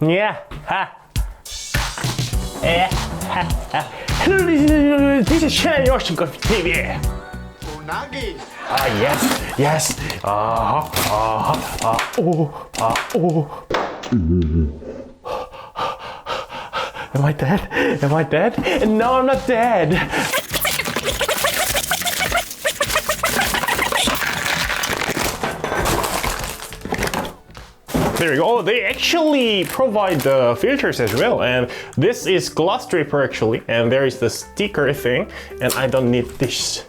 Yeah, ha. Hello, this is Channel Yoshi Coffee TV. Unagi. Yes. Am I dead? No, I'm not dead. There we go. They actually provide the filters as well, and this is glass draper actually, and there is the sticker thing, and I don't need this.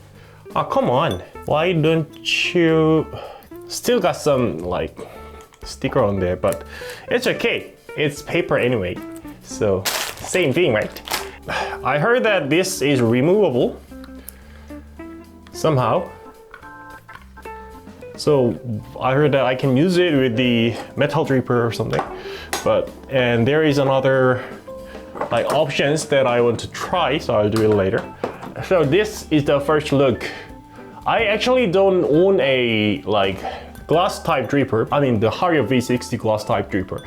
Oh, come on. Why don't you... Still got some like sticker on there, but it's okay. It's paper anyway, so same thing, right? I heard that this is removable somehow. So I heard that I can use it with the metal draper or something, and there is another like options that I want to try, so I'll do it later. So this is the first look. I actually don't own a like glass type draper. I mean the Hario V60 glass type draper,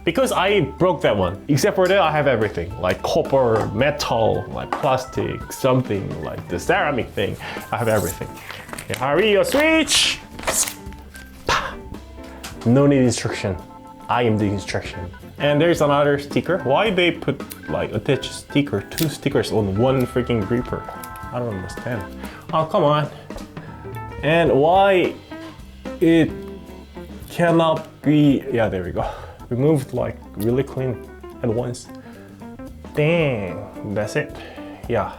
because I broke that one. Except for that, I have everything like copper, metal, like plastic, something like the ceramic thing. I have everything. Okay, Hario Switch. No need instruction. I am the instruction. And there's another sticker. Why they put like attach sticker, two stickers on one freaking draper? I don't understand. Oh, come on. And why it cannot be, yeah, there we go. Removed like really clean at once. Dang, that's it. Yeah.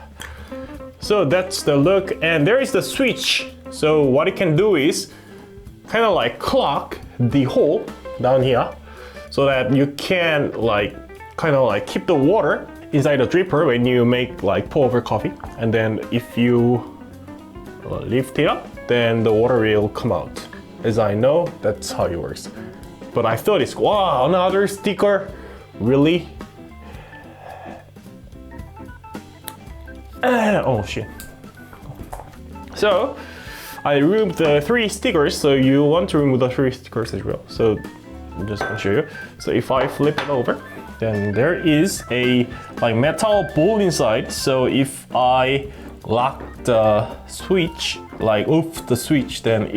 So that's the look, and there is the switch. So what it can do is kind of like clock the hole down here, so that you can like kind of like keep the water inside the dripper when you make like pour over coffee, and then if you lift it up, then the water will come out. As I know, that's how it works. But I thought it's, wow, another sticker, really? Oh shit. So I removed the 3 stickers, so you want to remove the 3 stickers as well. So I'm just gonna show you. So if I flip it over, then there is a like metal bowl inside. So if I lock the switch, like off the switch, then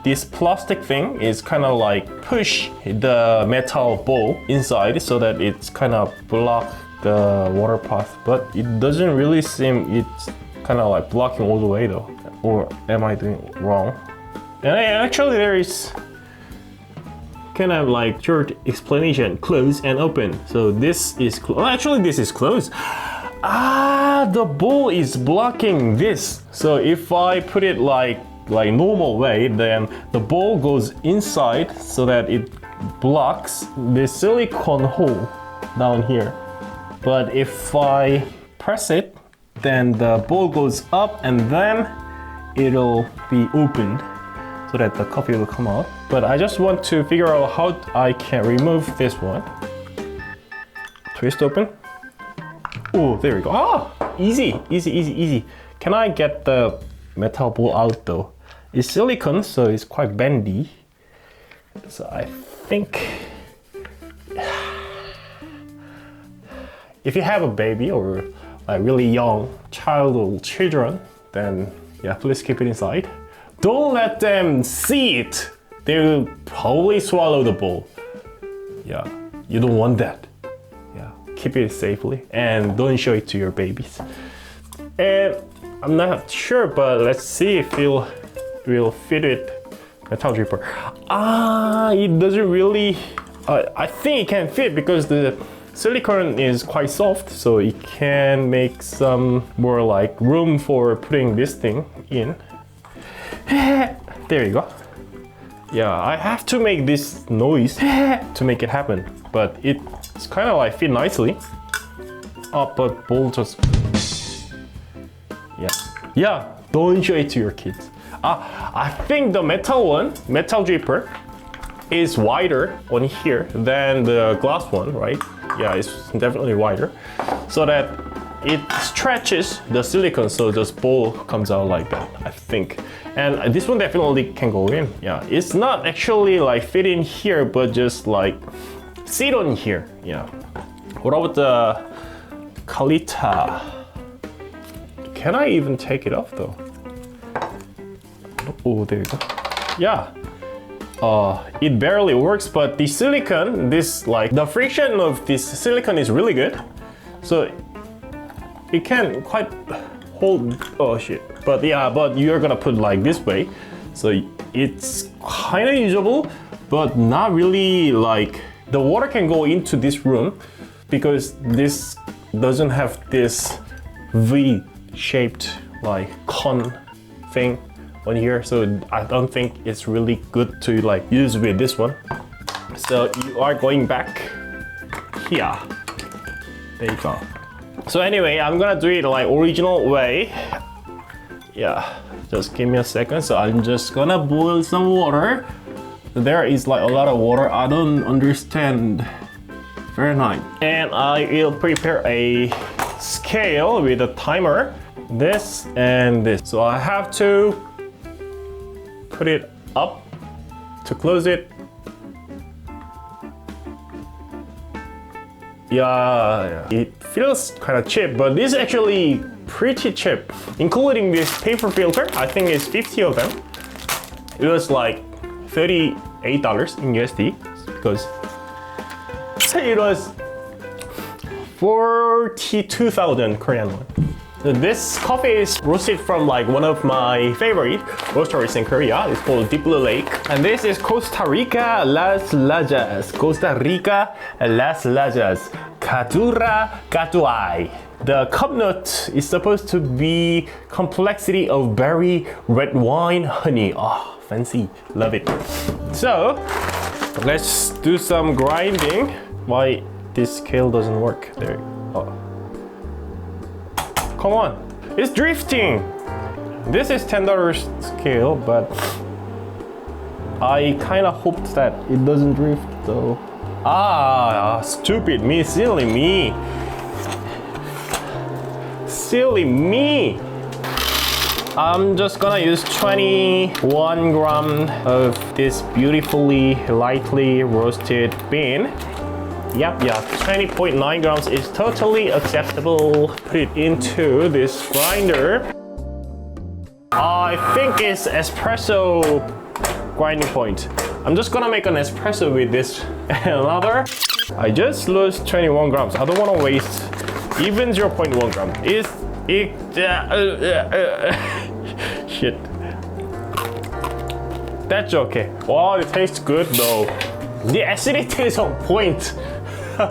this plastic thing is kind of like push the metal bowl inside so that it's kind of block the water path. But it doesn't really seem it's kind of like blocking all the way though. Or am I doing it wrong? And actually there is kind of like short explanation, close and open. So this is actually this is closed. Ah, the bowl is blocking this. So if I put it like normal way, then the bowl goes inside so that it blocks the silicone hole down here. But if I press it, then the bowl goes up and then it'll be opened so that the coffee will come out. But I just want to figure out how I can remove this one. Twist open. Oh, there we go. Ah, easy. Can I get the metal bowl out though? It's silicone, so it's quite bendy. So I think if you have a baby or a really young child or children, then yeah, please keep it inside. Don't let them see it. They will probably swallow the bowl. Yeah, you don't want that. Yeah, keep it safely and don't show it to your babies. And I'm not sure, but let's see if we'll fit it metal dripper. Ah, it doesn't really. I think it can fit because the silicone is quite soft, so it can make some more like room for putting this thing in. There you go. Yeah, I have to make this noise to make it happen, but it's kind of like fit nicely. Oh, but bowl just... Yeah, don't show it to your kids. I think the metal dripper is wider on here than the glass one, right? Yeah, it's definitely wider, so that it stretches the silicone so this bowl comes out like that, I think. And this one definitely can go in. Yeah, it's not actually like fit in here, but just like sit on here. Yeah. What about the Kalita? Can I even take it off though? Oh, there you go. Yeah. It barely works, but the silicone, the friction of this silicone is really good. So it can quite hold, oh shit. But yeah, but you're gonna put like this way. So it's kind of usable, but not really like, the water can go into this room because this doesn't have this V-shaped like cone thing on here, so I don't think it's really good to like use with this one. So you are going back here. There you go. So anyway, I'm gonna do it like original way. Yeah, just give me a second. So I'm just gonna boil some water. There is like a lot of water. I don't understand Fahrenheit. And I will prepare a scale with a timer. This and this. So I have to put it up to close it. Yeah, it feels kind of cheap, but this is actually pretty cheap, including this paper filter. I think it's 50 of them. It was like $38 in USD because it was 42,000 Korean won. This coffee is roasted from like one of my favorite roasteries in Korea. It's called Deep Blue Lake. And this is Costa Rica Las Lajas. Costa Rica Las Lajas. Catura Catuay. The cup note is supposed to be complexity of berry, red wine, honey. Oh, fancy. Love it. So, let's do some grinding. Why this scale doesn't work? There. Oh. Come on, it's drifting. This is $10 scale, but I kind of hoped that it doesn't drift though. Stupid me, silly me. Silly me. I'm just gonna use 21 gram of this beautifully lightly roasted bean. Yep, 20.9 grams is totally acceptable. Put it into this grinder. I think it's espresso grinding point. I'm just gonna make an espresso with this another. I just lost 21 grams. I don't want to waste even 0.1 gram. Shit. That's okay. Wow, it tastes good though. The acidity is on point. I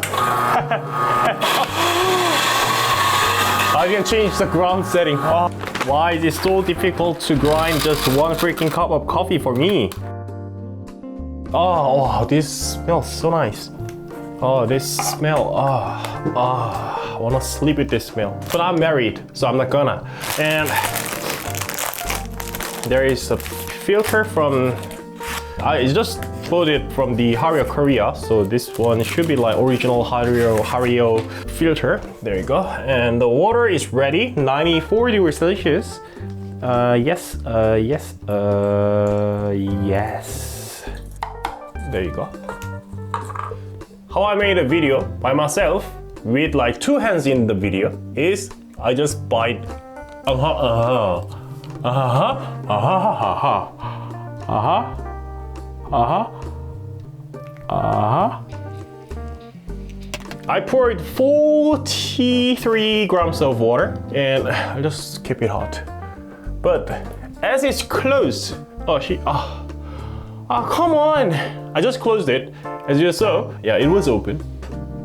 can change the ground setting. Oh, why is it so difficult to grind just one freaking cup of coffee for me? Oh, wow, this smells so nice. Oh, this smell. I wanna sleep with this smell. But I'm married, so I'm not gonna. And there is a filter from. It's just loaded from the Hario Korea, so this one should be like original Hario filter. There you go. And the water is ready, 94 degrees Celsius. Yes. There you go. How I made a video by myself with like two hands in the video is I just bite. I poured 43 grams of water and I just keep it hot. But as it's closed, come on! I just closed it. As you saw, yeah, it was open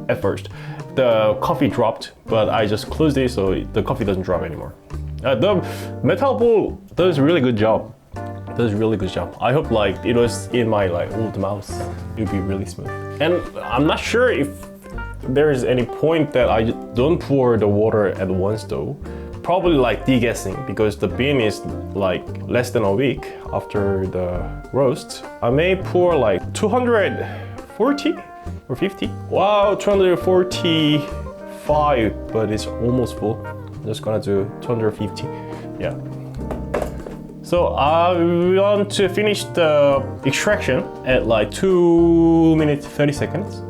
at first. The coffee dropped, but I just closed it so the coffee doesn't drop anymore. The metal bowl does a really good job. I hope like it was in my like old mouse, it'd be really smooth. And I'm not sure if there is any point that I don't pour the water at once though. Probably like de-gassing because the bean is like less than a week after the roast. I may pour like 240 or 50. Wow, 245, but it's almost full. I'm just gonna do 250, yeah. So I want to finish the extraction at like 2 minutes 30 seconds.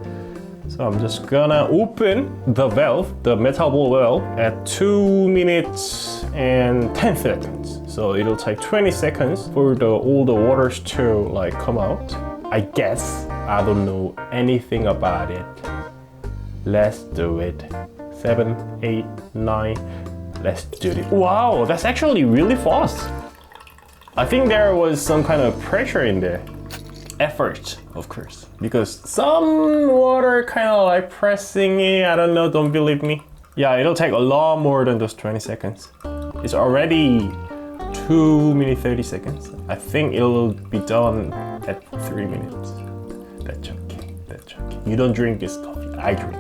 So I'm just gonna open the valve, the metal ball valve, at 2 minutes and 10 seconds. So it'll take 20 seconds for all the waters to like come out. I guess. I don't know anything about it. Let's do it. 7, 8, 9. Let's do it. Wow, that's actually really fast. I think there was some kind of pressure in there. Effort, of course. Because some water kind of like pressing it. I don't know, don't believe me. Yeah, it'll take a lot more than those 20 seconds. It's already 2 minutes 30 seconds. I think it'll be done at 3 minutes. That's okay, that's okay. You don't drink this coffee, I drink.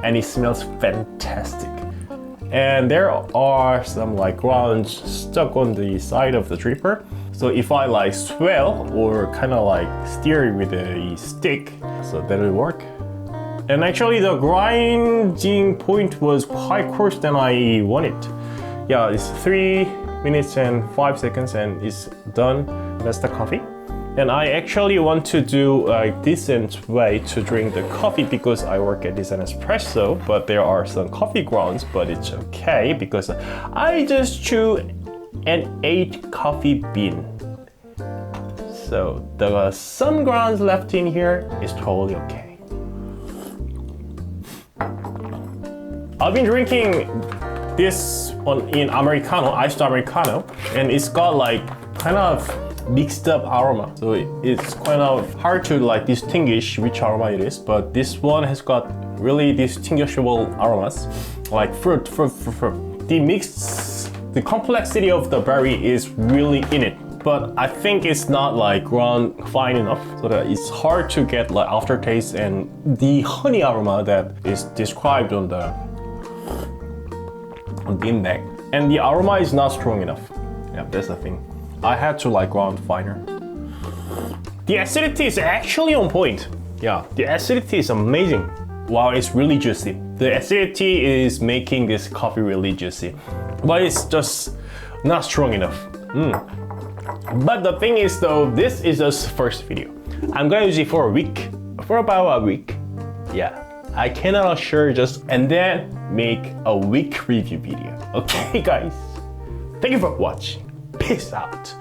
And it smells fantastic. And there are some like grounds stuck on the side of the dripper. So if I like swell or kind of like steer with a stick, so that will work. And actually the grinding point was quite coarse than I wanted. Yeah, it's 3 minutes and 5 seconds and it's done. That's the coffee. And I actually want to do a decent way to drink the coffee because I work at this Espresso, but there are some coffee grounds, but it's okay because I just chew an 8 coffee bean. So the some grounds left in here is totally okay. I've been drinking this in Americano, iced Americano, and it's got like kind of mixed up aroma. So it's kind of hard to like distinguish which aroma it is, but this one has got really distinguishable aromas, like fruit. The complexity of the berry is really in it, but I think it's not like ground fine enough, so that it's hard to get like aftertaste and the honey aroma that is described on the index. And the aroma is not strong enough. Yeah, that's the thing. I had to like ground finer. The acidity is actually on point. Yeah, the acidity is amazing. Wow, it's really juicy. The acidity is making this coffee really juicy, but it's just not strong enough. But the thing is though, this is just first video. I'm gonna use it for a week, for about a week. Yeah, I cannot assure just and then make a week review video. Okay guys, thank you for watching. Peace out.